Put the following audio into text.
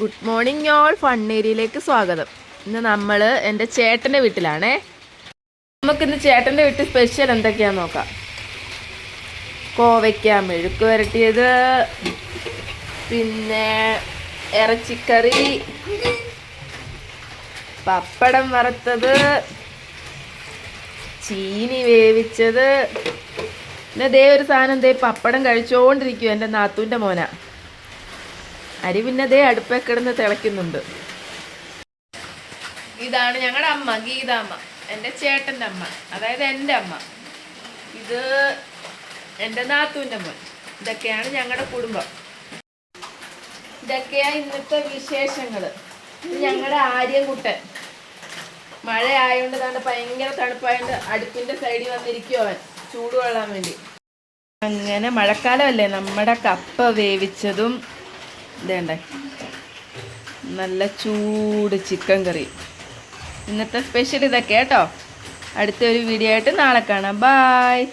Good morning all ഫണ്ണേരിയിലേക്ക് സ്വാഗതം. ഇന്ന് നമ്മൾ എൻ്റെ ചേട്ടൻ്റെ വീട്ടിലാണേ. നമുക്കിന്ന് ചേട്ടൻ്റെ വീട്ടിൽ സ്പെഷ്യൽ എന്തൊക്കെയാണെന്ന് നോക്കാം. കോവയ്ക്ക മെഴുക്ക് വരട്ടിയത്, പിന്നെ ഇറച്ചിക്കറി, പപ്പടം വറുത്തത്, ചീനി വേവിച്ചത്. പിന്നെ ദേ ഒരു സാധനം ദേ പപ്പടം കഴിച്ചുകൊണ്ടിരിക്കും എൻ്റെ നാത്തൂൻ്റെ മോന. അരി പിന്നെ ദേ അടുപ്പേ കിടന്ന് തിളയ്ക്കുന്നുണ്ട്. ഇതാണ് ഞങ്ങളുടെ അമ്മ ഗീതാമ്മ, എൻ്റെ ചേട്ടൻ്റെ അമ്മ, അതായത് എൻ്റെ അമ്മ. ഇത് എൻ്റെ നാത്തൂൻ്റെ മോൻ. ഇതൊക്കെയാണ് ഞങ്ങളുടെ കുടുംബം. ഇതൊക്കെയാണ് ഇന്നത്തെ വിശേഷങ്ങൾ. ഞങ്ങളുടെ ആര്യൻകുട്ടൻ മഴ ആയതുകൊണ്ട് തന്നെ ഭയങ്കര തണുപ്പായതുകൊണ്ട് അടുപ്പിൻ്റെ സൈഡിൽ വന്നിരിക്കും അവൻ ചൂട് കൊള്ളാൻ വേണ്ടി. അങ്ങനെ മഴക്കാലമല്ലേ, നമ്മുടെ കപ്പ വേവിച്ചതും ഇതേണ്ടേ നല്ല ചൂട് ചിക്കൻ കറി. ഇന്നത്തെ സ്പെഷ്യൽ ഇതൊക്കെ കേട്ടോ. അടുത്തൊരു വീഡിയോ ആയിട്ട് നാളെ കാണാം. ബായ്.